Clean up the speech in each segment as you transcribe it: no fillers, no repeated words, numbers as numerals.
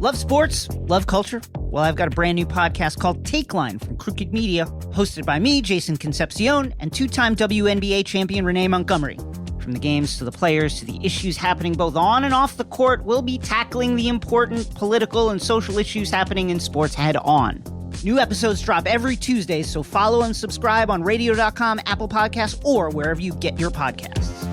Love sports? Love culture? Well, I've got a brand new podcast called Take Line from Crooked Media, hosted by me, Jason Concepcion, and two-time WNBA champion Renee Montgomery. From the games to the players to the issues happening both on and off the court, we'll be tackling the important political and social issues happening in sports head on. New episodes drop every Tuesday, so follow and subscribe on radio.com, Apple Podcasts, or wherever you get your podcasts.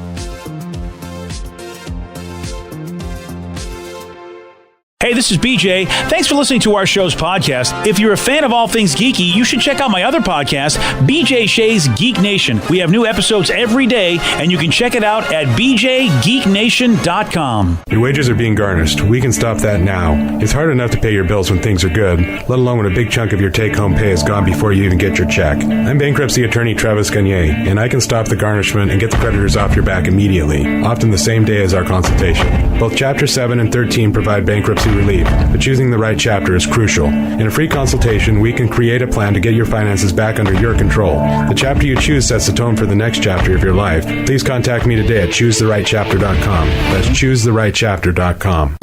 Hey, this is BJ. Thanks for listening to our show's podcast. If you're a fan of all things geeky, you should check out my other podcast, BJ Shea's Geek Nation. We have new episodes every day, and you can check it out at bjgeeknation.com. Your wages are being garnished. We can stop that now. It's hard enough to pay your bills when things are good, let alone when a big chunk of your take-home pay is gone before you even get your check. I'm bankruptcy attorney Travis Gagne, and I can stop the garnishment and get the creditors off your back immediately, often the same day as our consultation. Both Chapter 7 and 13 provide bankruptcy relief, but choosing the right chapter is crucial. In a free consultation, we can create a plan to get your finances back under your control. The chapter you choose sets the tone for the next chapter of your life. Please contact me today at choosetherightchapter.com. That's choosetherightchapter.com.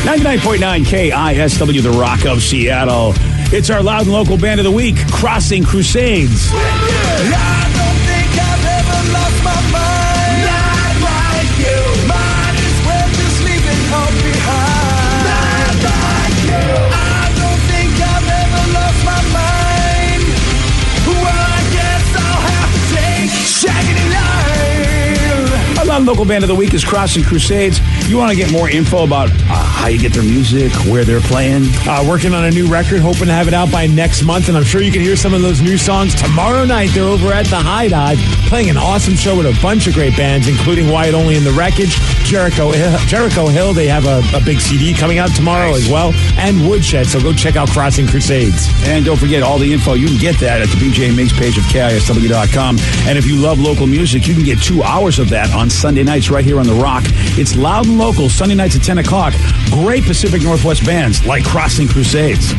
99.9 KISW, the Rock of Seattle. It's our loud and local band of the week, Crossing Crusades. I don't think I've ever lost my mind. Our local band of the week is Crossing Crusades. You want to get more info about how you get their music, where they're playing? Working on a new record, hoping to have it out by next month, and I'm sure you can hear some of those new songs tomorrow night. They're over at the High Dive, playing an awesome show with a bunch of great bands, including Wyatt Only in the Wreckage, Jericho Hill. They have a big CD coming out tomorrow as well, and Woodshed. So go check out Crossing Crusades. And don't forget all the info. You can get that at the BJ Migs page of KISW.com. And if you love local music, you can get 2 hours of that on Sunday nights right here on The Rock. It's loud and local, Sunday nights at 10 o'clock. Great Pacific Northwest bands like Crossing Crusades.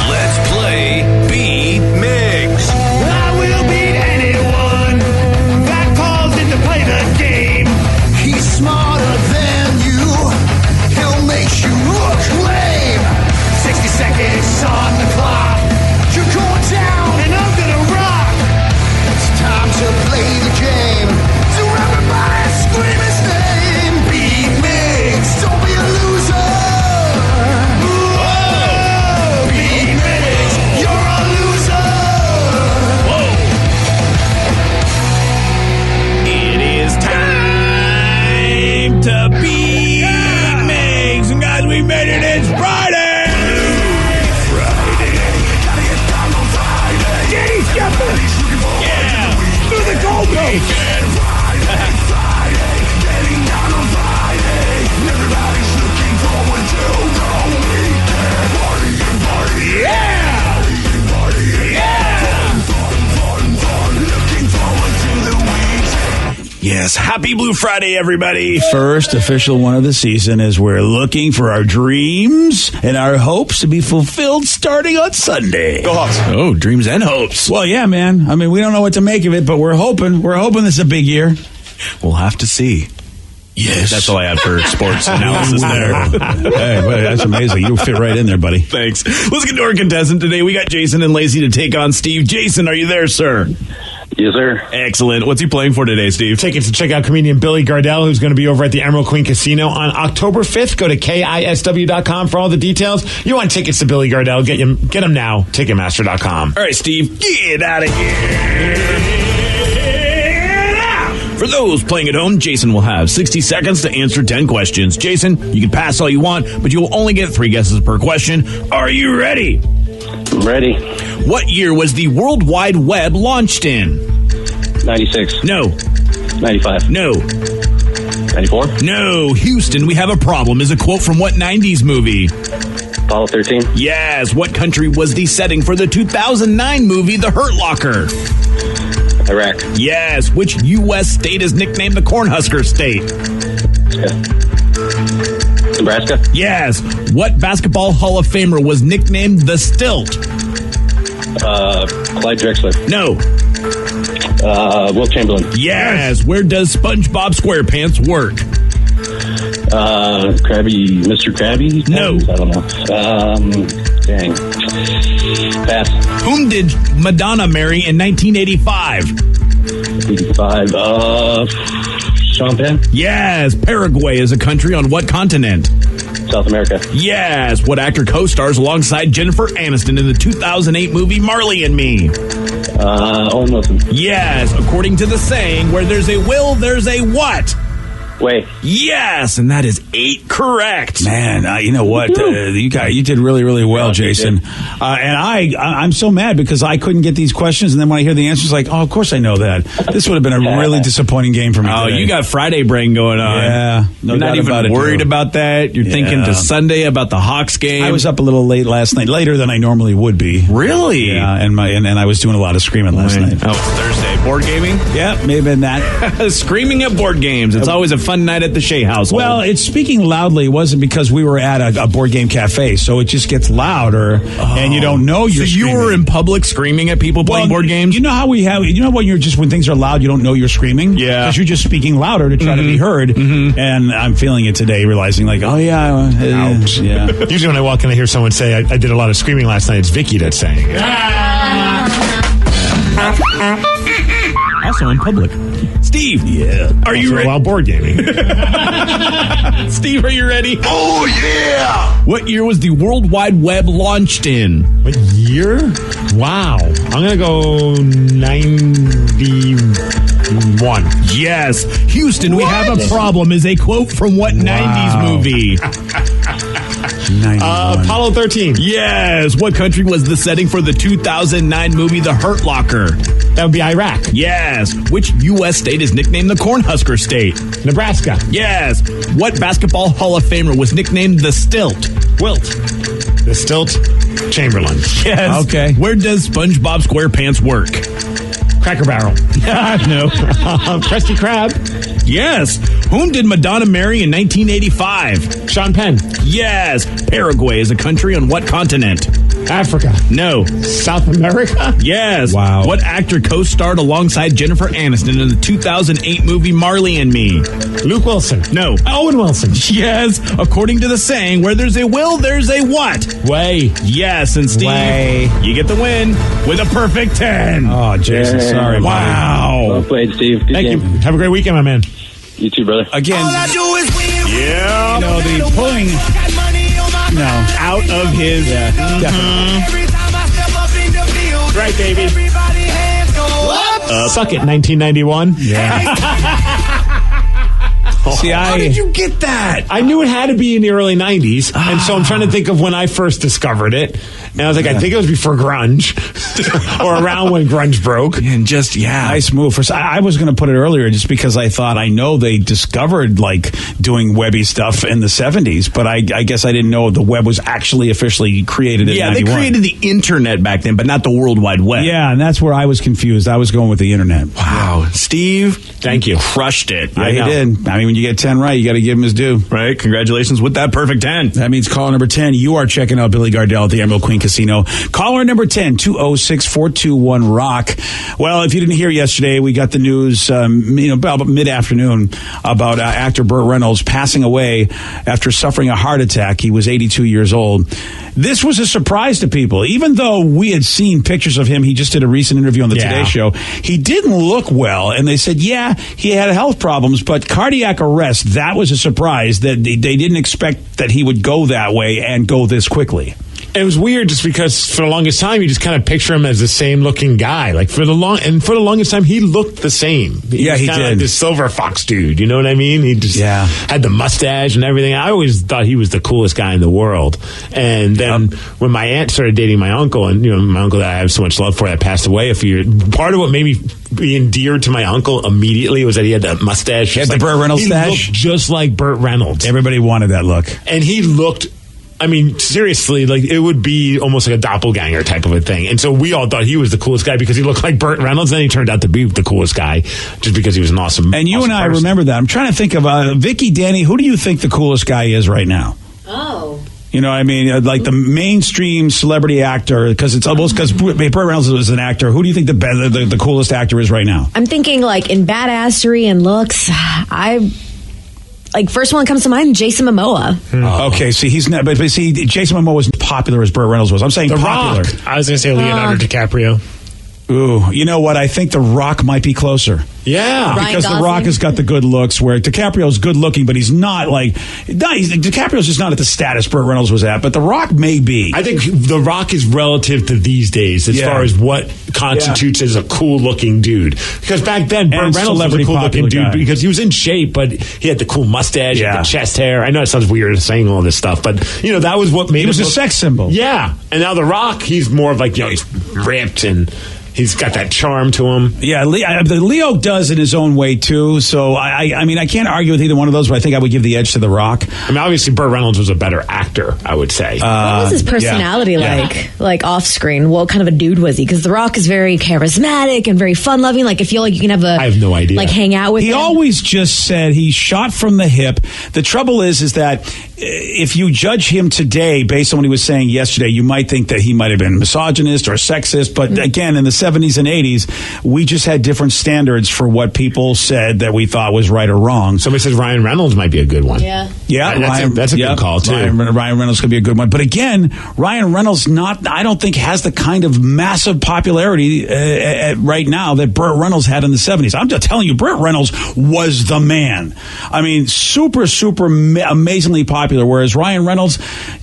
Let's play Beat Migs. I will beat anyone that calls in to play the game. He's smarter than you. He'll make you look lame. 60 seconds on the clock. You're going down and I'm gonna rock. It's time to play the game. So everybody scream his name. Beat Migs, don't be a loser. Whoa. Beat Migs, you're a loser. Whoa. It is time to beat Migs. And guys, we made it. It's Friday. Yeah, through the Gold Coast. Yes, happy Blue Friday, everybody. First official one of the season as we're looking for our dreams and our hopes to be fulfilled starting on Sunday. Go Hawks. Oh, dreams and hopes. Well, yeah, man. I mean, we don't know what to make of it, but we're hoping. We're hoping this is a big year. We'll have to see. Yes. That's all I have for sports analysis there. Hey, buddy, that's amazing. You fit right in there, buddy. Thanks. Let's get to our contestant today. We got Jason and Lacey to take on Steve. Jason, are you there, sir? Yes, sir. Excellent. What's he playing for today, Steve? Tickets to check out comedian Billy Gardell, who's going to be over at the Emerald Queen Casino on October 5th. Go to KISW.com for all the details. You want tickets to Billy Gardell, get them now. Ticketmaster.com. All right, Steve, get out of here. For those playing at home, Jason will have 60 seconds to answer 10 questions. Jason, you can pass all you want, but you'll only get 3 guesses per question. Are you ready? I'm ready. What year was the World Wide Web launched in? 96. No. 95. No. 94. No. Houston, we have a problem is a quote from what 90s movie? Apollo 13. Yes. What country was the setting for the 2009 movie The Hurt Locker? Iraq. Yes. Which U.S. state is nicknamed the Cornhusker State? Nebraska. Yes. What basketball Hall of Famer was nicknamed the Stilt? Clyde Drexler. No. Will Chamberlain. Yes. Where does SpongeBob SquarePants work? Mr. Krabby? No. I don't know. Dang. Pass. Whom did Madonna marry in 1985? 85. Sean Penn? Yes. Paraguay is a country on what continent? South America. Yes. What actor co-stars alongside Jennifer Aniston in the 2008 movie Marley and Me? Owen Wilson. Yes. According to the saying, where there's a will, there's a what? Way. Yes, and that is 8 correct. Man, you know what? You did really, really well, Jason. And I'm so mad because I couldn't get these questions, and then when I hear the answers, like, oh, of course I know that. This would have been a really disappointing game for me. Oh, today. you got Friday brain going on. Yeah, you're not even worried about that. You're thinking to Sunday about the Hawks game. I was up a little late last night, later than I normally would be. Really? Yeah, and I was doing a lot of screaming last night. Oh, Thursday board gaming. Yeah, may have been that. Screaming at board games. It's always a fun night at the Shea household. Well, it's speaking loudly wasn't because we were at a board game cafe, so it just gets louder, and you don't know you're screaming. You were in public screaming at people playing board games? You know how when things are loud, you don't know you're screaming? Yeah. Because you're just speaking louder to try to be heard, and I'm feeling it today, realizing like, oh, yeah. Ouch. Yeah. Usually when I walk in, I hear someone say, I did a lot of screaming last night. It's Vicky that's saying it. Also in public. Steve. Yeah. Are you ready? While board gaming. Steve, are you ready? Oh, yeah! What year was the World Wide Web launched in? What year? Wow. I'm going to go 91. Yes. Houston, we have a problem is a quote from what 90s movie? 91. Apollo 13. Yes. What country was the setting for the 2009 movie The Hurt Locker? That would be Iraq. Yes. Which U.S. state is nicknamed the Cornhusker State? Nebraska. Yes. What basketball Hall of Famer was nicknamed the Stilt? Wilt. The Stilt Chamberlain. Yes. Okay. Where does SpongeBob SquarePants work? Cracker Barrel. No. Krusty Krab. Yes. Whom did Madonna marry in 1985? Sean Penn. Yes. Paraguay is a country on what continent? Africa. No. South America. Yes. Wow. What actor co-starred alongside Jennifer Aniston in the 2008 movie Marley and Me? Luke Wilson. No. Owen Wilson. Yes. According to the saying, where there's a will, there's a what? Way. Yes. And Steve, Way. you get the win with a perfect 10. Oh, Jason, sorry. Wow. Well played, Steve. Good Thank game. you. Have a great weekend, my man. You too, brother. Again, All I do is win. Yeah. the pulling, Out of his. definitely. Every time I step up in the field, Right, baby. everybody hands go up. Suck it, 1991. See, How did you get that? I knew it had to be in the early 90s, and so I'm trying to think of when I first discovered it. And I was like, I think it was before grunge, or around when grunge broke. And just, nice move. I was going to put it earlier just because I thought I know they discovered like doing webby stuff in the 70s, but I guess I didn't know the web was actually officially created in Yeah, 91. they created the internet back then, but not the World Wide Web. Yeah, and that's where I was confused. I was going with the internet. Wow. Steve, Thank you. crushed it. Yeah, he did. I mean, when you get 10 right, you got to give him his due. Right? Congratulations with that perfect 10. That means caller number 10, you are checking out Billy Gardell at the Emerald Queen Casino. Caller number 10, 206-421-ROCK. Well, if you didn't hear yesterday, we got the news about mid-afternoon about actor Burt Reynolds passing away after suffering a heart attack. He was 82 years old. This was a surprise to people. Even though we had seen pictures of him, he just did a recent interview on the Today Show. He didn't look well, and they said, yeah, he had health problems, but cardiac arrest, that was a surprise that they didn't expect that he would go that way and go this quickly. It was weird just because for the longest time you just kind of picture him as the same looking guy. Like for the longest time he looked the same. Yeah, was he kinda did. like this silver fox dude, you know what I mean? He just had the mustache and everything. I always thought he was the coolest guy in the world. And then when my aunt started dating my uncle, and my uncle that I have so much love for that passed away a few years, part of what made me be endeared to my uncle immediately was that he had that mustache. He had the Burt Reynolds stash? He looked just like Burt Reynolds. Everybody wanted that look. And he looked, I mean, seriously, like it would be almost like a doppelganger type of a thing. And so we all thought he was the coolest guy because he looked like Burt Reynolds. Then he turned out to be the coolest guy just because he was an awesome And you awesome and I person. remember that. I'm trying to think of Vicky, Danny, who do you think the coolest guy is right now? Oh. You know what I mean? Like the mainstream celebrity actor, because it's almost because Burt Reynolds was an actor. Who do you think the coolest actor is right now? I'm thinking like in badassery and looks, first one comes to mind, Jason Momoa. Okay, see, he's not, but see, Jason Momoa wasn't popular as Burt Reynolds was. I'm saying The popular. Rock. I was going to say Leonardo DiCaprio. Ooh, you know what? I think The Rock might be closer. Yeah. Ryan Because The Gosling. Rock has got the good looks, where DiCaprio's good looking, but he's not DiCaprio's just not at the status Burt Reynolds was at, but The Rock may be. I think The Rock is relative to these days as far as what constitutes as a cool looking dude. Because back then, Burt Reynolds was a cool looking dude because he was in shape, but he had the cool mustache, and the chest hair. I know it sounds weird saying all this stuff, but that was what made him. He was a sex symbol. Yeah. And now The Rock, he's more of he's ripped and he's got that charm to him. Yeah, Leo does in his own way, too. So, I mean, I can't argue with either one of those, but I think I would give the edge to The Rock. I mean, obviously, Burt Reynolds was a better actor, I would say. What was his personality like off screen? What kind of a dude was he? Because The Rock is very charismatic and very fun loving. Like, I feel like you can have I have no idea. hang out with him. He always just said he shot from the hip. The trouble is that if you judge him today based on what he was saying yesterday, you might think that he might have been misogynist or sexist. But again, in the 70s and 80s, we just had different standards for what people said that we thought was right or wrong. Somebody says Ryan Reynolds might be a good one. Yeah. Yeah, that's a good call, too. Ryan Reynolds could be a good one. But again, Ryan Reynolds I don't think has the kind of massive popularity right now that Burt Reynolds had in the 70s. I'm just telling you, Burt Reynolds was the man. I mean, super, super amazingly popular, whereas Ryan Reynolds,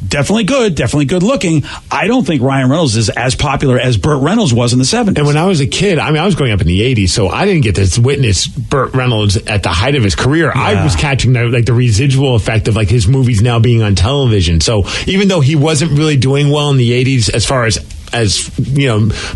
definitely good looking. I don't think Ryan Reynolds is as popular as Burt Reynolds was in the 70s. And when I was a kid, I mean, I was growing up in the 80s, so I didn't get to witness Burt Reynolds at the height of his career. Yeah. I was catching the residual effect of his movies now being on television. So even though he wasn't really doing well in the 80s as far as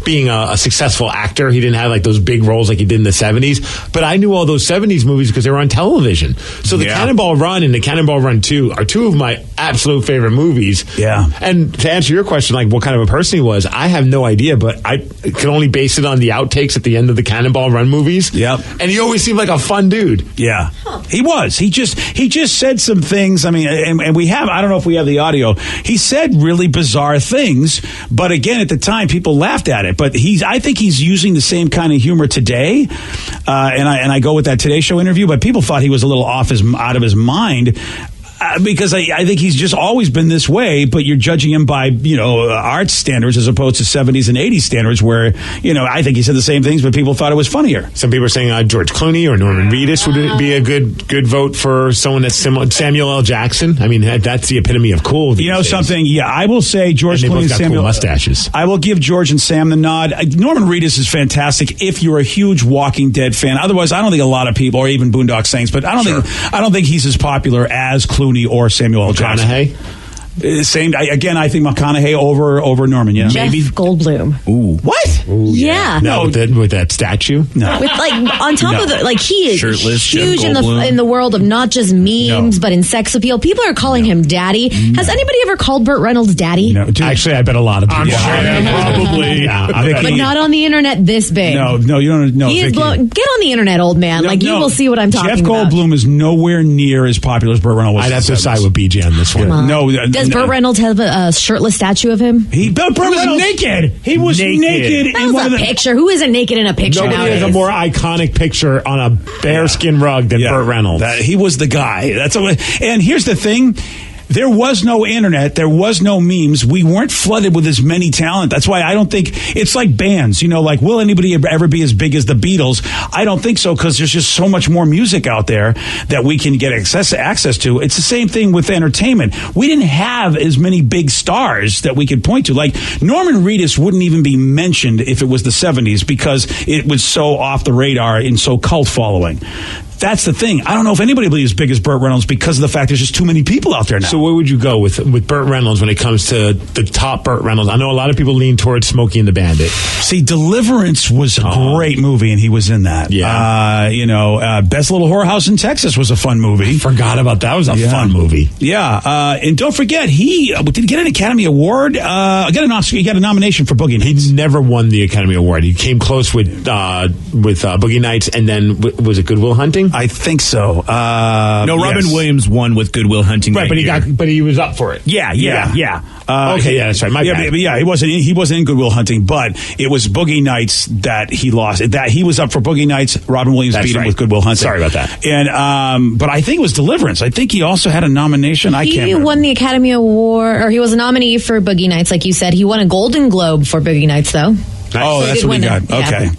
being a successful actor, he didn't have those big roles like he did in the 70s. But I knew all those 70s movies because they were on television. So the Cannonball Run and the Cannonball Run 2 are two of my absolute favorite movies. Yeah. And to answer your question, what kind of a person he was, I have no idea, but I can only base it on the outtakes at the end of the Cannonball Run movies. Yep. And he always seemed like a fun dude. Yeah. Huh. He was. He just said some things. I mean, and we have, I don't know if we have the audio. He said really bizarre things, but again, at the time, people laughed at it, but I think he's using the same kind of humor today. And I go with that Today Show interview, but people thought he was a little out of his mind. Because I think he's just always been this way, but you're judging him by, art standards as opposed to 70s and 80s standards where, I think he said the same things, but people thought it was funnier. Some people are saying George Clooney or Norman Reedus would be a good vote for someone that's similar. Samuel L. Jackson. I mean, that's the epitome of cool. You know something? Yeah, I will say George Clooney and Samuel. Cool mustaches. I will give George and Sam the nod. Norman Reedus is fantastic if you're a huge Walking Dead fan. Otherwise, I don't think a lot of people, or even Boondock Saints, but I don't think he's as popular as Clooney or Samuel L. Jackson. Same. I think McConaughey over Norman. Yeah, Jeff Goldblum. Ooh, what? Ooh, yeah. No, with that statue. No, with on top of he is shirtless, huge in the world of not just memes but in sex appeal. People are calling him daddy. Has anybody ever called Burt Reynolds daddy? No, actually, I bet a lot of people. Probably. But not on the internet this big. No, you don't know. He is get on the internet, old man. You will see what I'm talking about. Jeff Goldblum is nowhere near as popular as Burt Reynolds was. I'd have to side with BJ on this one. No, does Burt Reynolds have a shirtless statue of him? Burt Reynolds was naked. He was naked. That was a picture. Who isn't naked in a picture nowadays? Nobody has a more iconic picture on a bearskin rug than Burt Reynolds. He was the guy. And here's the thing. There was no internet. There was no memes. We weren't flooded with as many talent. That's why I don't think it's like bands. Will anybody ever be as big as the Beatles? I don't think so, because there's just so much more music out there that we can get access to. It's the same thing with entertainment. We didn't have as many big stars that we could point to. Like Norman Reedus wouldn't even be mentioned if it was the 70s because it was so off the radar and so cult following. That's the thing. I don't know if anybody will be as big as Burt Reynolds because of the fact there's just too many people out there now. So where would you go with Burt Reynolds when it comes to the top Burt Reynolds? I know a lot of people lean towards Smokey and the Bandit. See, Deliverance was a great movie, and he was in that. Yeah. Best Little Whorehouse in Texas was a fun movie. Forgot about that. It was a fun movie. Yeah, and don't forget, he did he get an Academy Award? Get an Oscar. He got a nomination for Boogie Nights. He never won the Academy Award. He came close with Boogie Nights, and then was it Good Will Hunting? I think so. Robin Williams won with Good Will Hunting. Right, but he was up for it. Yeah. Okay, that's right. My bad. He wasn't in Good Will Hunting, but it was Boogie Nights that he lost. That he was up for Boogie Nights. Robin Williams beat him with Good Will Hunting. Sorry about that. And but I think it was Deliverance. I think he also had a nomination. He won the Academy Award, or he was a nominee for Boogie Nights, like you said. He won a Golden Globe for Boogie Nights, though. Oh, that's what we got. Yeah. Okay.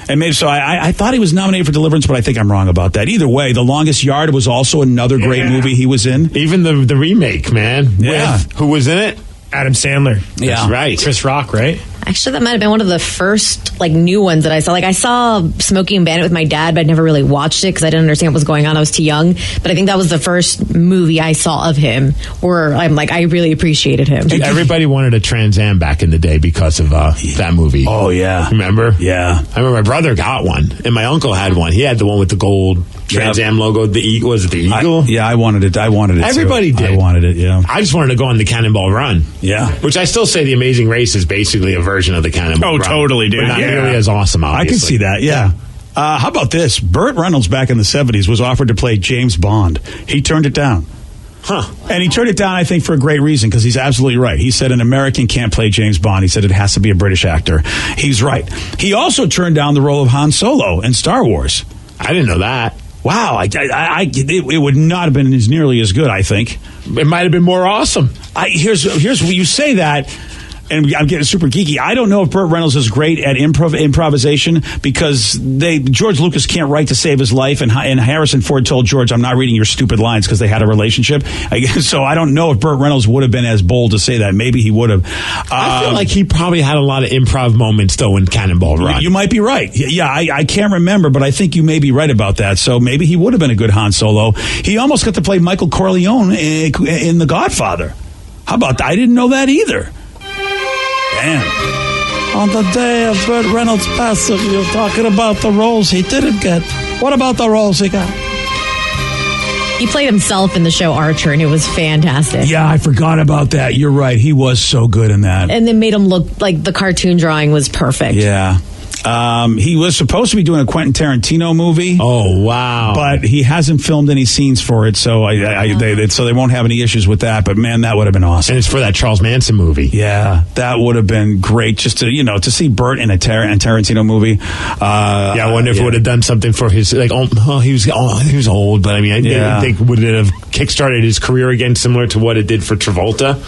And maybe so. I thought he was nominated for Deliverance, but I think I'm wrong about that. Either way, The Longest Yard was also another great movie he was in. Even the remake, man. Yeah. Who was in it? Adam Sandler. Yeah. That's right. Chris Rock, right? Actually, that might have been one of the first new ones that I saw. I saw Smokey and Bandit with my dad, but I never really watched it because I didn't understand what was going on. I was too young. But I think that was the first movie I saw of him where I really appreciated him. Everybody wanted a Trans Am back in the day because of that movie. Oh, yeah. Remember? Yeah. I remember my brother got one, and my uncle had one. He had the one with the gold Trans Am logo. Was it the Eagle? I wanted it. Everybody too. did. I wanted it, yeah. I just wanted to go on the Cannonball Run. Yeah. Which I still say The Amazing Race is basically a version of the Cannonball Run. Oh, totally, dude. But not nearly as awesome, obviously. I can see that, yeah. How about this? Burt Reynolds back in the 70s was offered to play James Bond. He turned it down. Huh. And he turned it down, I think, for a great reason, because he's absolutely right. He said an American can't play James Bond. He said it has to be a British actor. He's right. He also turned down the role of Han Solo in Star Wars. I didn't know that. Wow, it would not have been as nearly as good, I think. It might have been more awesome. Here's what you say that, and I'm getting super geeky. I don't know if Burt Reynolds is great at improvisation because George Lucas can't write to save his life, and Harrison Ford told George, "I'm not reading your stupid lines," because they had a relationship. So I don't know if Burt Reynolds would have been as bold to say that. Maybe he would have. I feel like he probably had a lot of improv moments though in Cannonball Run. You might be right. Yeah, I can't remember, but I think you may be right about that. So maybe he would have been a good Han Solo. He almost got to play Michael Corleone in The Godfather. How about that? I didn't know that either. Damn. On the day of Burt Reynolds' passing, you're talking about the roles he didn't get. What about the roles he got? He played himself in the show Archer, and it was fantastic. Yeah, I forgot about that. You're right. He was so good in that. And they made him look like the cartoon drawing was perfect. Yeah. He was supposed to be doing a Quentin Tarantino movie. Oh, wow. But he hasn't filmed any scenes for it, so they won't have any issues with that. But, man, that would have been awesome. And it's for that Charles Manson movie. Yeah, that would have been great just to see Burt in a Tarantino movie. I wonder if it would have done something for his, he was old, but I mean, I think would it have kickstarted his career again similar to what it did for Travolta?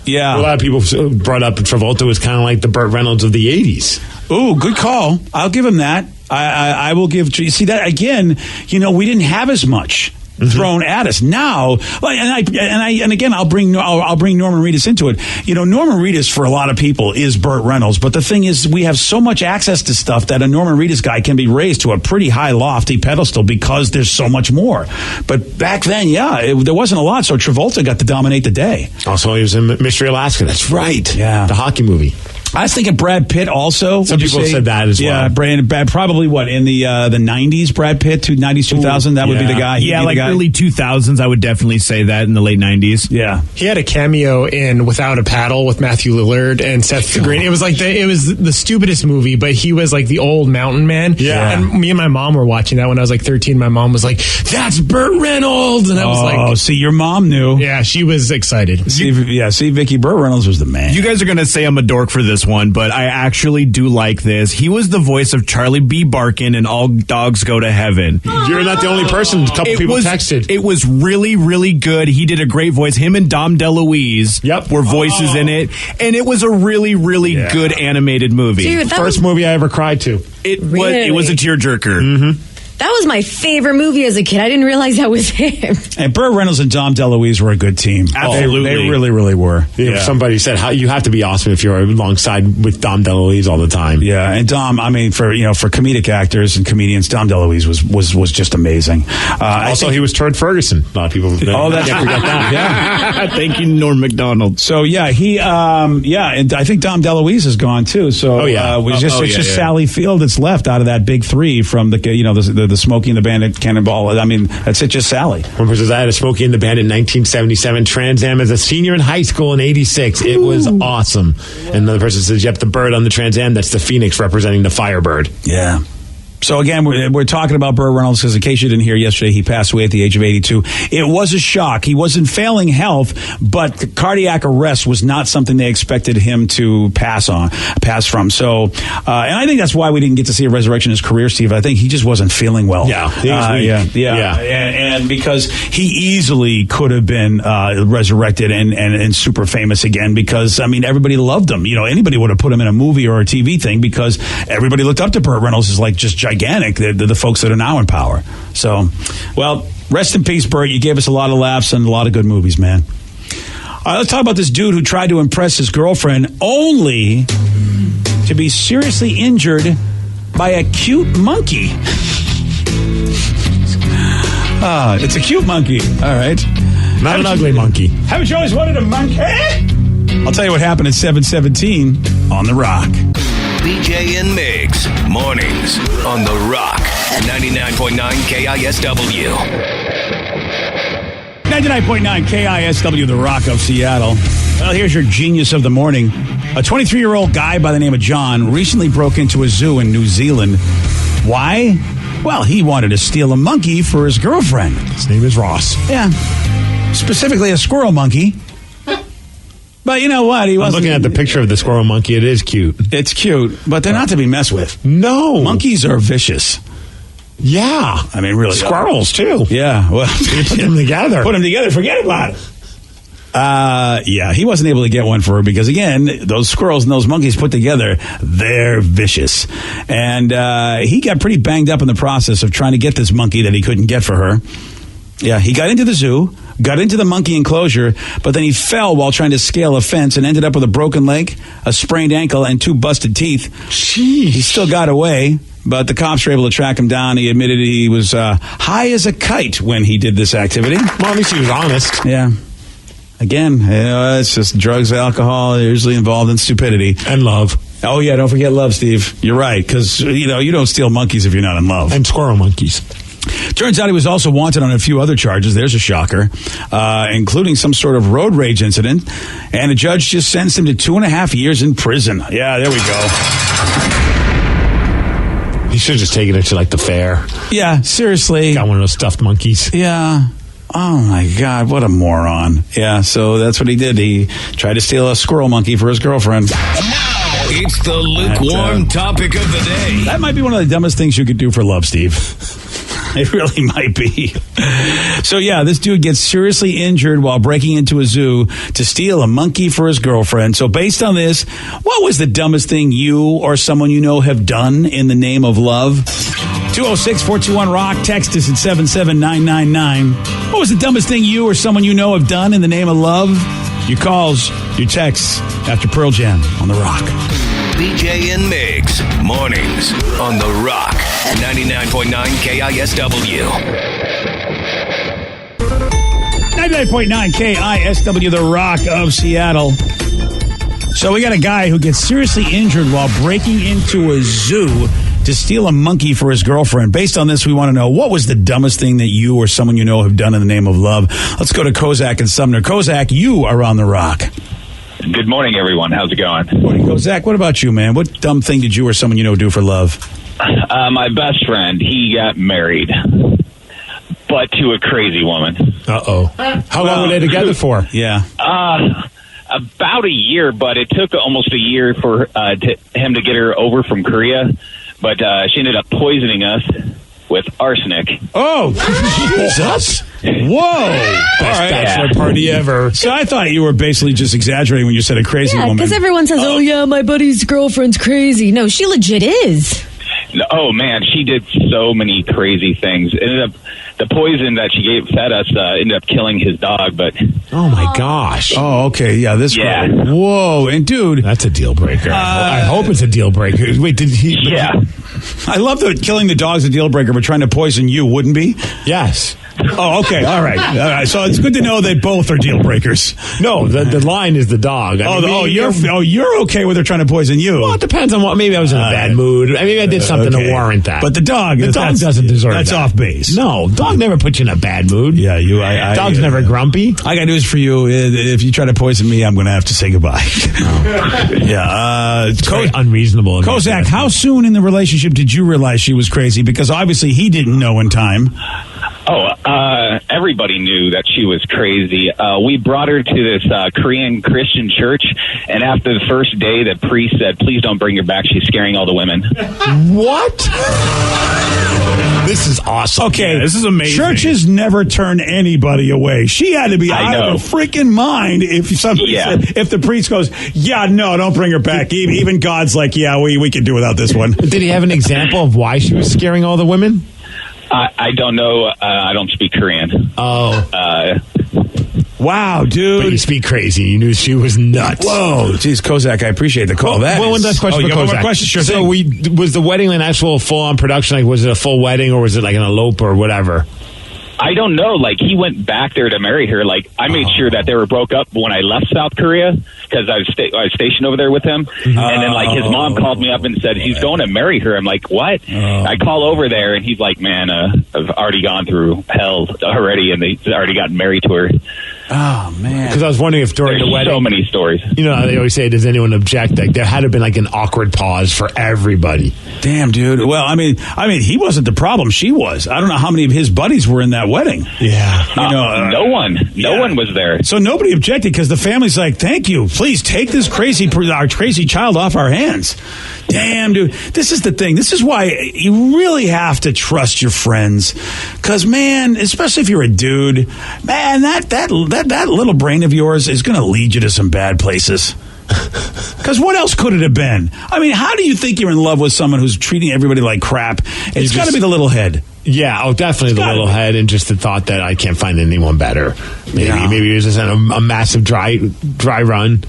Yeah. A lot of people brought up Travolta was kind of like the Burt Reynolds of the 80s. Ooh, good call. I'll give him that. I will give. You see that again? We didn't have as much thrown at us now. And again, I'll bring Norman Reedus into it. Norman Reedus for a lot of people is Burt Reynolds, but the thing is, we have so much access to stuff that a Norman Reedus guy can be raised to a pretty high, lofty pedestal because there's so much more. But back then, there wasn't a lot, so Travolta got to dominate the day. Also, he was in Mystery Alaska. That's right. Yeah, the hockey movie. I was thinking Brad Pitt also. Some people said that as well. Yeah, Brad probably in the 90s, Brad Pitt, 90s, 2000, that would be the guy. Yeah, like early 2000s, I would definitely say that in the late 90s. Yeah. He had a cameo in Without a Paddle with Matthew Lillard and Seth Green. It was the stupidest movie, but he was like the old mountain man. Yeah. And me and my mom were watching that when I was like 13. My mom was like, "That's Burt Reynolds." And I was like, "Oh, see, your mom knew." Yeah, she was excited. See, Vicky, Burt Reynolds was the man. You guys are going to say I'm a dork for this one, but I actually do like this. He was the voice of Charlie B. Barkin in All Dogs Go to Heaven. You're not the only person. A couple people texted. It was really, really good. He did a great voice. Him and Dom DeLuise were voices in it. And it was a really, really good animated movie. Dude, First movie I ever cried to. It was a tearjerker. Mm-hmm. That was my favorite movie as a kid. I didn't realize that was him. And Burt Reynolds and Dom DeLuise were a good team. Absolutely. They really, really were. Yeah. Somebody said you have to be awesome if you're alongside with Dom DeLuise all the time. Yeah, and Dom, I mean, for comedic actors and comedians, Dom DeLuise was just amazing. Also, he was Turd Ferguson. A lot of people can't forget that. Yeah. Thank you, Norm MacDonald. So yeah, and I think Dom DeLuise is gone too. So it's just Sally Field that's left out of that big three from the Smokey and the Bandit, Cannonball. I mean, that's it, just Sally. Remember, I had a Smokey and the Bandit in 1977, Trans Am as a senior in high school in 86. It was awesome. And another person says, yep, the bird on the Trans Am, that's the Phoenix representing the Firebird. Yeah. So again, we're talking about Burt Reynolds because in case you didn't hear yesterday, he passed away at the age of 82. It was a shock. He was in failing health, but cardiac arrest was not something they expected him to pass from. So, and I think that's why we didn't get to see a resurrection in his career, Steve. I think he just wasn't feeling well. Yeah. And because he easily could have been resurrected and super famous again because, I mean, everybody loved him. Anybody would have put him in a movie or a TV thing because everybody looked up to Burt Reynolds as like just gigantic, the folks that are now in power. So, well, rest in peace, Burt. You gave us a lot of laughs and a lot of good movies, man. All right, let's talk about this dude who tried to impress his girlfriend only to be seriously injured by a cute monkey. It's a cute monkey. All right. Not an ugly monkey. Haven't you always wanted a monkey? I'll tell you what happened at 7:17 on The Rock. BJ and Migs, mornings on The Rock, 99.9 KISW. 99.9 KISW, The Rock of Seattle. Well, here's your genius of the morning. A 23-year-old guy by the name of John recently broke into a zoo in New Zealand. Why? Well, he wanted to steal a monkey for his girlfriend. His name is Ross. Yeah. Specifically a squirrel monkey. But you know what? I'm looking at the picture of the squirrel monkey. It is cute. It's cute, but they're not to be messed with. No. Monkeys are vicious. Yeah. I mean, really. Squirrels, too. Yeah. Well, you put them together. Put them together. Forget about it. Yeah, he wasn't able to get one for her because, again, those squirrels and those monkeys put together, they're vicious. And he got pretty banged up in the process of trying to get this monkey that he couldn't get for her. Yeah, he got into the zoo, got into the monkey enclosure, but then he fell while trying to scale a fence and ended up with a broken leg, a sprained ankle, and 2 busted teeth. Jeez. He still got away, but the cops were able to track him down. He admitted he was high as a kite when he did this activity. Well, at least he was honest. Yeah. Again, it's just drugs, alcohol, usually involved in stupidity. And love. Oh, yeah, don't forget love, Steve. You're right, because, you don't steal monkeys if you're not in love. And squirrel monkeys. Turns out he was also wanted on a few other charges. There's a shocker, including some sort of road rage incident. And a judge just sentenced him to 2.5 years in prison. Yeah, there we go. He should have just taken it to, the fair. Yeah, seriously. Got one of those stuffed monkeys. Yeah. Oh, my God, what a moron. Yeah, so that's what he did. He tried to steal a squirrel monkey for his girlfriend. It's the lukewarm topic of the day. That might be one of the dumbest things you could do for love, Steve. It really might be. So, yeah, this dude gets seriously injured while breaking into a zoo to steal a monkey for his girlfriend. So based on this, what was the dumbest thing you or someone you know have done in the name of love? 206-421-ROCK. Text us at 77999. What was the dumbest thing you or someone you know have done in the name of love? Your calls, your texts after Pearl Jam on The Rock. BJ and Migs, mornings on The Rock, 99.9 KISW. 99.9 KISW, The Rock of Seattle. So we got a guy who gets seriously injured while breaking into a zoo to steal a monkey for his girlfriend. Based on this, we want to know, what was the dumbest thing that you or someone you know have done in the name of love? Let's go to Kozak and Sumner. Kozak, you are on The Rock. Good morning, everyone. How's it going? Good morning, Kozak. What about you, man? What dumb thing did you or someone you know do for love? My best friend, he got married, but to a crazy woman. Uh-oh. How long were they together for? Yeah. About a year, but it took almost a year for him to get her over from Korea. But she ended up poisoning us with arsenic. Oh, Jesus. Whoa. Best bachelor party ever. So I thought you were basically just exaggerating when you said a crazy woman. because everyone says, oh, yeah, my buddy's girlfriend's crazy. No, she legit is. Oh man, she did so many crazy things. The poison that she fed us ended up killing his dog. But oh my gosh! Oh, okay, yeah, Yeah. Girl. Whoa, and dude, that's a deal breaker. I hope it's a deal breaker. Wait, did he? Yeah. I love that killing the dog's a deal breaker, but trying to poison you wouldn't be. Yes. Oh, okay, all right. So it's good to know they both are deal breakers. No, the line is the dog. You're okay with her trying to poison you. Well, it depends on what. Maybe I was in a bad mood. Maybe I did something to warrant that. But the dog doesn't deserve that. That's off base. No, dog never puts you in a bad mood. Yeah, dog's never grumpy. I got news for you. If you try to poison me, I'm going to have to say goodbye. Yeah. It's very unreasonable. Kozak, how soon in the relationship did you realize she was crazy? Because obviously he didn't know in time. Everybody knew that she was crazy. We brought her to this Korean Christian church, and after the first day, the priest said, "Please don't bring her back. She's scaring all the women." What? This is awesome. Okay, yeah, this is amazing. Churches never turn anybody away. She had to be out of her freaking mind if somebody said, if the priest goes, "Yeah, no, don't bring her back." Even God's like, "Yeah, we can do without this one." Did he have an example of why she was scaring all the women? I don't know. I don't speak Korean. Oh. Wow, dude. But you speak crazy. You knew she was nuts. Whoa. Geez, Kozak, I appreciate the call. One last question for Kozak. Sure so was the wedding an actual full-on production? Like, was it a full wedding or was it like an elope or whatever? I don't know. Like, he went back there to marry her. Like, I made sure that they were broke up when I left South Korea because I was stationed over there with him. And then, like, his mom called me up and said, he's going to marry her. I'm like, what? I call over there, and he's like, man, I've already gone through hell already, and they already got married to her. Oh, man. Because I was wondering if during the wedding... so many stories. You know, they always say, does anyone object? Like, there had to have been, like, an awkward pause for everybody. Damn, dude. Well, I mean, he wasn't the problem. She was. I don't know how many of his buddies were in that wedding. Yeah. No one. No one was there. So nobody objected because the family's like, thank you. Please take this our crazy child off our hands. Damn, dude. This is the thing. This is why you really have to trust your friends. Because, man, especially if you're a dude, man, that little brain of yours is going to lead you to some bad places. Because what else could it have been? I mean, how do you think you're in love with someone who's treating everybody like crap? It's got to be the little head. Yeah, definitely the little head, and just the thought that I can't find anyone better. Maybe it was just a massive dry run.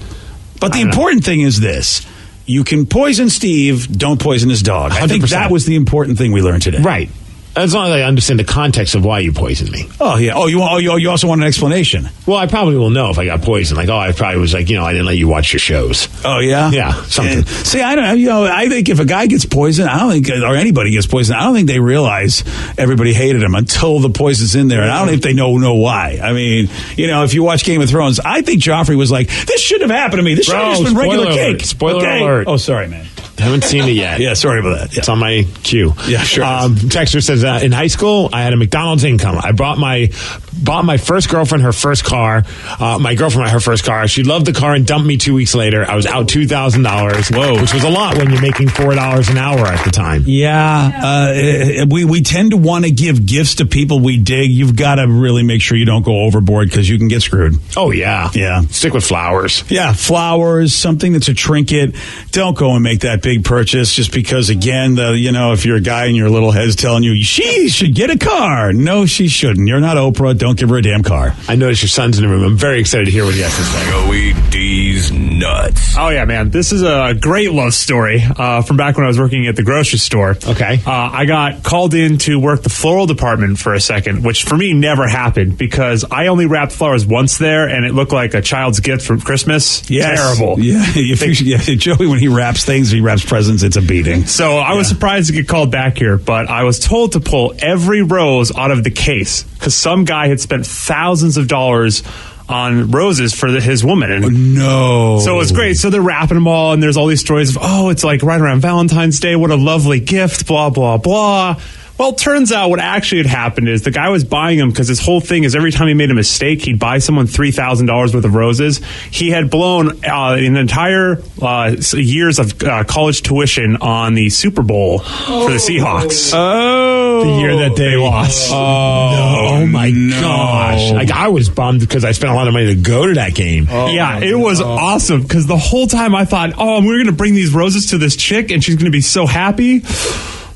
But the important thing is this. You can poison Steve, don't poison his dog. 100%. I think that was the important thing we learned today. Right. As long as I understand the context of why you poisoned me. Oh, yeah. Oh, you also want an explanation? Well, I probably will know if I got poisoned. Like, I probably was like, I didn't let you watch your shows. Oh, yeah? Yeah, something. See, I don't know. I think if a guy gets poisoned, or anybody gets poisoned, I don't think they realize everybody hated him until the poison's in there. And I don't think they know why. I mean, if you watch Game of Thrones, I think Joffrey was like, this shouldn't have happened to me. This should have just been regular cake. Spoiler alert. Oh, sorry, man. Haven't seen it yet. Yeah, sorry about that. Yeah. It's on my queue. Yeah, sure. Texter says, in high school, I had a McDonald's income. I bought my first girlfriend her first car. My girlfriend her first car. She loved the car and dumped me 2 weeks later. I was out $2,000. Whoa, which was a lot when you're making $4 an hour at the time. Yeah, we tend to want to give gifts to people we dig. You've got to really make sure you don't go overboard because you can get screwed. Oh yeah, yeah. Stick with flowers. Yeah, flowers, something that's a trinket. Don't go and make that big purchase just because, again, if you're a guy and your little head's telling you she should get a car. No, she shouldn't. You're not Oprah. Don't give her a damn car. I noticed your son's in the room. I'm very excited to hear what he has to say. Joey D's nuts. Oh yeah, man. This is a great love story from back when I was working at the grocery store. Okay. I got called in to work the floral department for a second, which for me never happened because I only wrapped flowers once there, and it looked like a child's gift for Christmas. Yes. Terrible. Yeah. Joey, when he wraps things, he wraps presents. It's a beating. So I was surprised to get called back here, but I was told to pull every rose out of the case because some guy had spent thousands of dollars on roses for his woman. And no. So it was great. So they're wrapping them all, and there's all these stories of, it's like right around Valentine's Day. What a lovely gift, blah, blah, blah. Well, it turns out what actually had happened is the guy was buying them because his whole thing is every time he made a mistake, he'd buy someone $3,000 worth of roses. He had blown an entire years of college tuition on the Super Bowl for the Seahawks. Oh. The year that they lost. Oh my gosh. Like, I was bummed because I spent a lot of money to go to that game. Yeah, it was awesome because the whole time I thought, we're going to bring these roses to this chick and she's going to be so happy.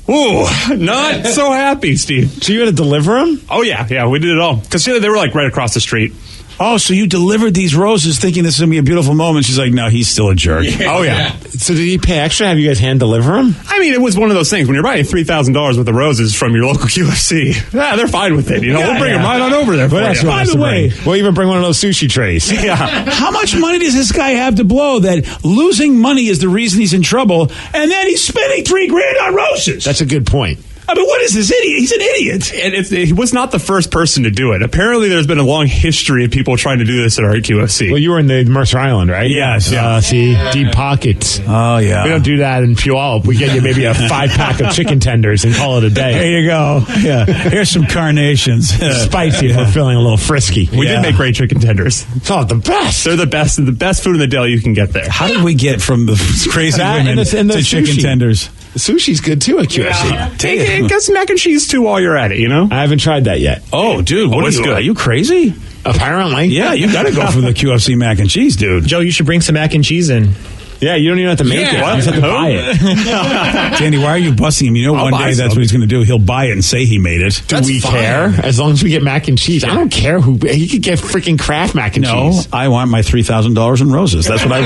Ooh, not so happy, Steve. So you had to deliver them? Oh, yeah, we did it all. Because they were like right across the street. Oh, so you delivered these roses thinking this is going to be a beautiful moment. She's like, no, he's still a jerk. Oh, yeah. So did he pay extra? Have you guys hand deliver them? I mean, it was one of those things. When you're buying $3,000 worth of roses from your local QFC, they're fine with it. You know, we'll bring them right on over there for you. By the way, we'll even bring one of those sushi trays. Yeah. How much money does this guy have to blow that losing money is the reason he's in trouble, and then he's spending $3,000 on roses? That's a good point. I mean, what is this idiot? He's an idiot. And he was not the first person to do it. Apparently, there's been a long history of people trying to do this at our QFC. Well, you were in the Mercer Island, right? Yes. See, deep pockets. Oh, yeah. We don't do that in Puyallup. We get you maybe a 5-pack of chicken tenders and call it a day. There you go. Yeah. Here's some carnations. Spicy if we're feeling a little frisky. We did make great chicken tenders. It's all the best. They're the best food in the deli you can get there. How did we get from the crazy women to chicken tenders? The sushi's good too at QFC. Yeah. Get some mac and cheese too while you're at it, you know? I haven't tried that yet. Oh, dude, what is good? Are you crazy? Apparently. Yeah, you got to go for the QFC mac and cheese, dude. Joe, you should bring some mac and cheese in. Yeah, you don't even have to make it. You just have to buy it. Danny, why are you busting him? You know, one day that's what he's going to do. He'll buy it and say he made it. Do we care? As long as we get mac and cheese. I don't care who. He could get freaking Kraft mac and cheese. No, I want my $3,000 in roses. That's what I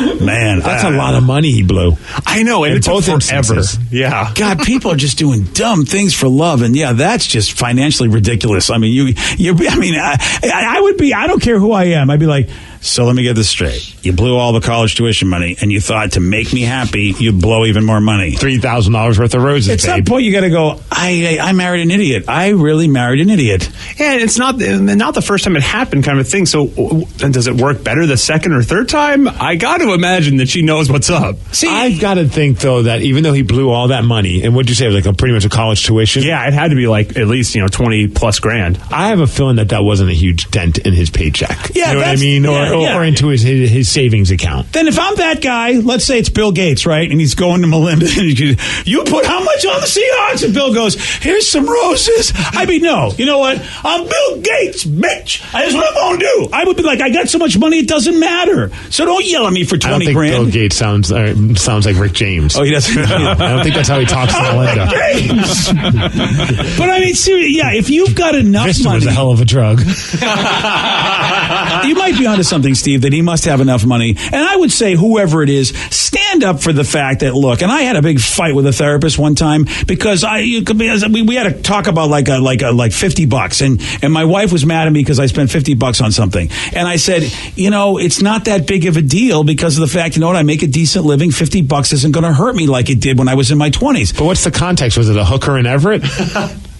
want. Man, that's a lot of money he blew. I know, and it took forever. Yeah. God, people are just doing dumb things for love, and yeah, that's just financially ridiculous. I mean, I would be. I don't care who I am. I'd be like, so let me get this straight. You blew all the college tuition money, and you thought to make me happy, you'd blow even more money. $3,000 worth of roses, At some point, you got to go, I married an idiot. I really married an idiot. Yeah, and it's not the first time it happened kind of a thing. So does it work better the second or third time? I got to imagine that she knows what's up. See, I've got to think, though, that even though he blew all that money, and what'd you say, it was like pretty much a college tuition? Yeah, it had to be like at least, 20 plus grand. I have a feeling that wasn't a huge dent in his paycheck. Yeah, you know what I mean? Or into his savings account. Then if I'm that guy, let's say it's Bill Gates, right? And he's going to Melinda, and you put how much on the Seahawks? And Bill goes, here's some roses. I mean, no. You know what? I'm Bill Gates, bitch. That's what I'm going to do. I would be like, I got so much money, it doesn't matter. So don't yell at me for 20 grand. Bill Gates sounds like Rick James. Oh, he doesn't. I don't think that's how he talks to Melinda. But I mean, seriously, yeah, if you've got enough Vista money. was a hell of a drug. You might be onto something, Steve, that he must have enough money. And I would say, whoever it is, stand up for the fact that, look, and I had a big fight with a therapist one time because we had to talk about like $50, and my wife was mad at me because I spent $50 on something. And I said, it's not that big of a deal because of the fact, I make a decent living. $50 isn't going to hurt me like it did when I was in my 20s. But what's the context? Was it a hooker in Everett?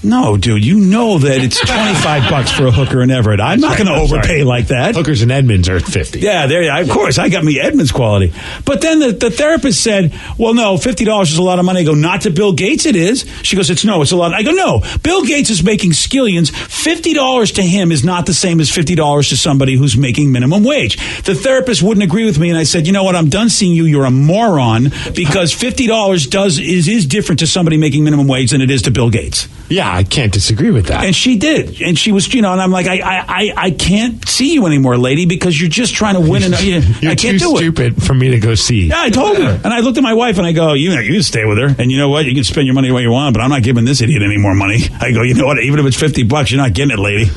No, dude, you know that it's $25 for a hooker in Everett. I'm not going to overpay like that. Hookers in Edmonds are $50. Yeah, of course, I got me Edmonds quality. But then the therapist said, well, no, $50 is a lot of money. I go, not to Bill Gates it is. She goes, it's a lot. I go, no, Bill Gates is making skillions. $50 to him is not the same as $50 to somebody who's making minimum wage. The therapist wouldn't agree with me, and I said, you know what, I'm done seeing you. You're a moron because $50 is different to somebody making minimum wage than it is to Bill Gates. Yeah, I can't disagree with that. And she did. And she was, and I'm like, I can't see you anymore, lady, because you're just trying to win. You're I can't too do stupid for me to go see. Yeah, I told her. And I looked at my wife and I go, you can stay with her. And you know what? You can spend your money the way you want, but I'm not giving this idiot any more money. I go, you know what? Even if it's $50, you're not getting it, lady.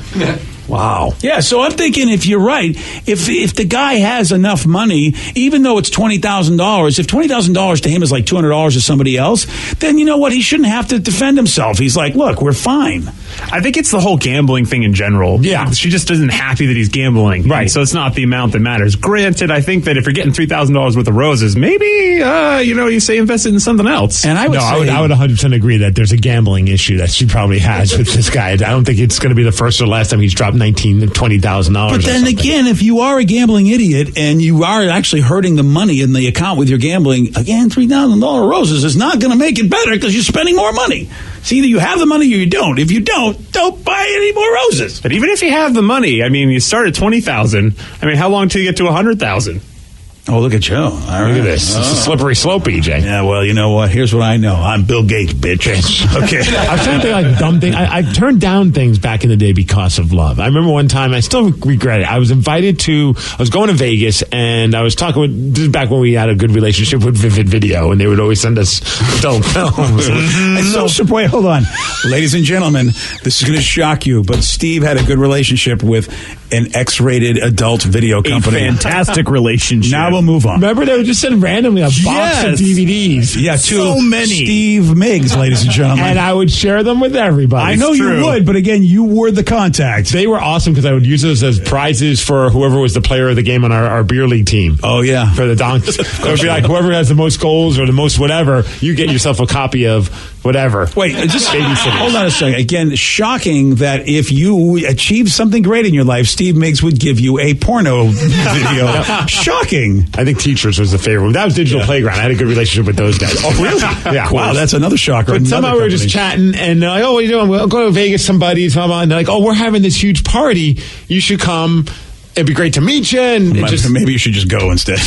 Wow. Yeah, so I'm thinking if you're right, if the guy has enough money, even though it's $20,000, if $20,000 to him is like $200 to somebody else, then you know what? He shouldn't have to defend himself. He's like, look, we're fine. I think it's the whole gambling thing in general. Yeah. She just isn't happy that he's gambling. Right. So it's not the amount that matters. Granted, I think that if you're getting $3,000 worth of roses, maybe, you say invest it in something else. And I would I would 100% agree that there's a gambling issue that she probably has with this guy. I don't think it's going to be the first or last time he's dropped $19,000 to $20,000. But then again, if you are a gambling idiot and you are actually hurting the money in the account with your gambling, again, $3,000 roses is not going to make it better because you're spending more money. So either you have the money or you don't. If you don't buy any more roses. But even if you have the money, I mean, you start at $20,000. I mean, how long till you get to $100,000? Oh, look at Joe. Look at this. It's a slippery slope, EJ. Yeah, well, you know what? Here's what I know. I'm Bill Gates, bitch. Okay. I was trying to think like dumb thing. I turned down things back in the day because of love. I remember one time, I still regret it. I was going to Vegas, and I was talking with, this is back when we had a good relationship with Vivid Video, and they would always send us adult films. Wait, hold on. Ladies and gentlemen, this is going to shock you, but Steve had a good relationship with an X-rated adult video company. A fantastic relationship. Now we'll move on. Remember, they would just send randomly a box of DVDs. Yeah, so many. Steve Miggs, ladies and gentlemen. And I would share them with everybody. I know you would, but again, you were the contact. They were awesome because I would use those as prizes for whoever was the player of the game on our beer league team. Oh, yeah. For the donks. It would be like whoever has the most goals or the most whatever, you get yourself a copy of whatever. Wait, just babysitters. Hold on a second. Again, shocking that if you achieved something great in your life, Steve Miggs would give you a porno video. Shocking. I think Teachers was the favorite one. That was Digital Playground. I had a good relationship with those guys. Oh, really? Yeah. Wow, that's another shocker. But somehow we were just chatting, and they're like, oh, what are you doing? We'll go to Vegas, some buddies, blah, blah. And they're like, oh, we're having this huge party. You should come. It'd be great to meet you. And maybe you should just go instead.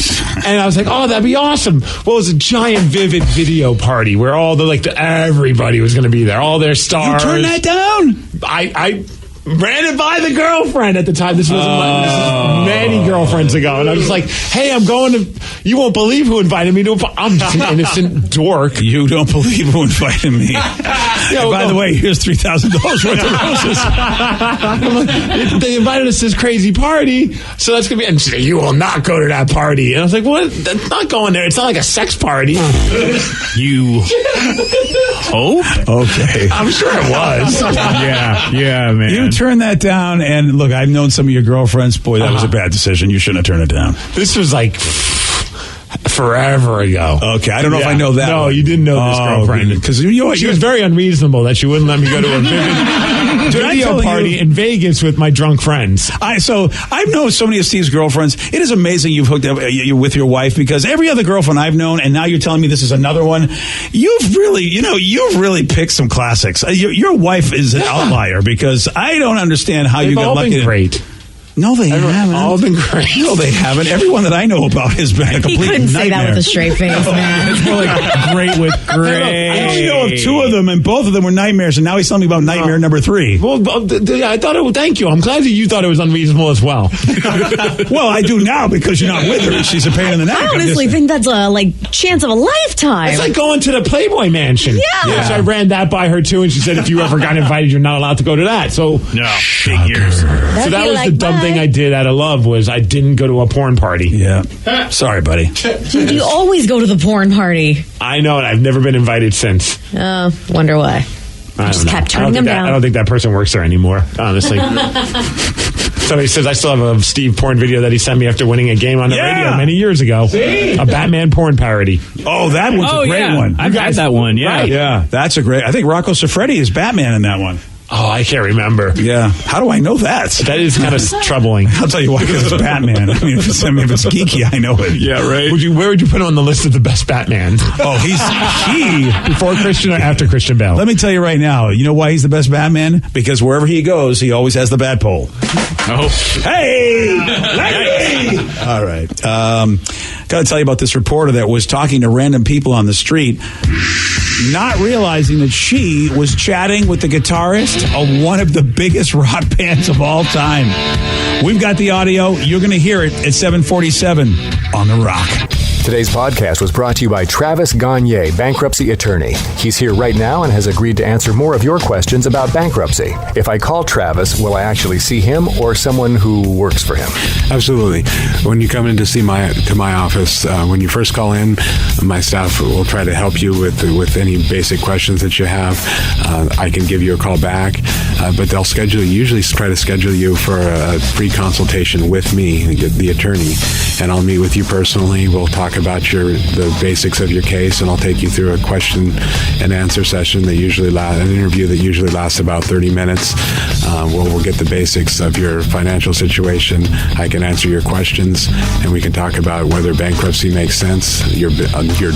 And I was like, oh, that'd be awesome. Well, it was a giant Vivid Video party where all everybody was going to be there. All their stars. You turned that down? I ran it by the girlfriend at the time. This was many girlfriends ago. And I was like, hey, I'm going to... You won't believe who invited me to I'm just an innocent dork. You don't believe who invited me. By the way, here's $3,000 worth of roses. They invited us to this crazy party, so that's going to be... And she said, you will not go to that party. And I was like, what? That's not going there. It's not like a sex party. You hope? Okay. I'm sure it was. Yeah, man. You turned that down, and look, I've known some of your girlfriends. Boy, that was a bad decision. You shouldn't have turned it down. This was like forever ago. Okay, I don't know if I know that. No, you didn't know this girlfriend. Because she was very unreasonable that she wouldn't let me go to a video party in Vegas with my drunk friends. I've known so many of Steve's girlfriends. It is amazing you've hooked up with your wife, because every other girlfriend I've known, and now you're telling me this is another one, you've really picked some classics. Your wife is an outlier, because I don't understand how you got lucky. Great. No, they haven't. All been great. No, they haven't. Everyone that I know about has been a complete nightmare. He couldn't say that with a straight face, man. It's more like great with great. I only know of two of them, and both of them were nightmares, and now he's telling me about nightmare number 3. Well, I thought it was... Thank you. I'm glad that you thought it was unreasonable as well. Well, I do now, because you're not with her. She's a pain in the neck. I honestly think that's a chance of a lifetime. It's like going to the Playboy Mansion. Yeah. So I ran that by her, too, and she said if you ever got invited, you're not allowed to go to that. So no, figures. So that was the dumb thing I did out of love, was I didn't go to a porn party. Yeah. Sorry, buddy. Dude, you always go to the porn party. I know, and I've never been invited since. Wonder why. I just kept turning them down. I don't think that person works there anymore, honestly. Somebody says I still have a Steve porn video that he sent me after winning a game on the radio many years ago. A Batman porn parody. Oh, that one's a great one. I've got that one, yeah. Right. Yeah, that's a great... I think Rocco Siffredi is Batman in that one. Oh, I can't remember. Yeah. How do I know that? That is kind of troubling. I'll tell you why, because it's Batman. I mean, if it's geeky, I know it. Yeah, right. Where would you put him on the list of the best Batman? Oh, he before Christian or after Christian Bale? Let me tell you right now, you know why he's the best Batman? Because wherever he goes, he always has the bat pole. Oh. Hey! Lady! All right. Got to tell you about this reporter that was talking to random people on the street, not realizing that she was chatting with the guitarist of one of the biggest rock bands of all time. We've got the audio. You're going to hear it at 7:47 on The Rock. Today's podcast was brought to you by Travis Gagne, bankruptcy attorney. He's here right now and has agreed to answer more of your questions about bankruptcy. If I call Travis, will I actually see him or someone who works for him? Absolutely. When you come in to my office, when you first call in, my staff will try to help you with any basic questions that you have. I can give you a call back, but they'll usually try to schedule you for a free consultation with me, the attorney, and I'll meet with you personally. We'll talk about the basics of your case, and I'll take you through a question and answer session that an interview that usually lasts about 30 minutes. We'll get the basics of your financial situation. I can answer your questions, and we can talk about whether bankruptcy makes sense, your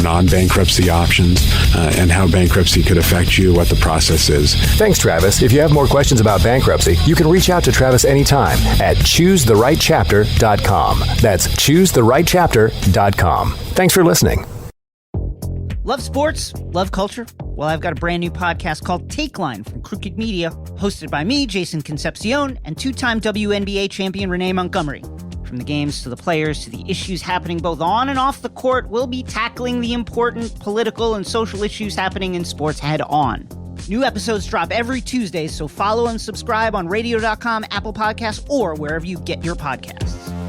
non-bankruptcy options, and how bankruptcy could affect you, what the process is. Thanks, Travis. If you have more questions about bankruptcy, you can reach out to Travis anytime at choosetherightchapter.com. That's choosetherightchapter.com. Thanks for listening. Love sports? Love culture? Well, I've got a brand new podcast called Take Line from Crooked Media, hosted by me, Jason Concepcion, and two-time WNBA champion Renee Montgomery. From the games to the players to the issues happening both on and off the court, we'll be tackling the important political and social issues happening in sports head on. New episodes drop every Tuesday, so follow and subscribe on radio.com, Apple Podcasts, or wherever you get your podcasts.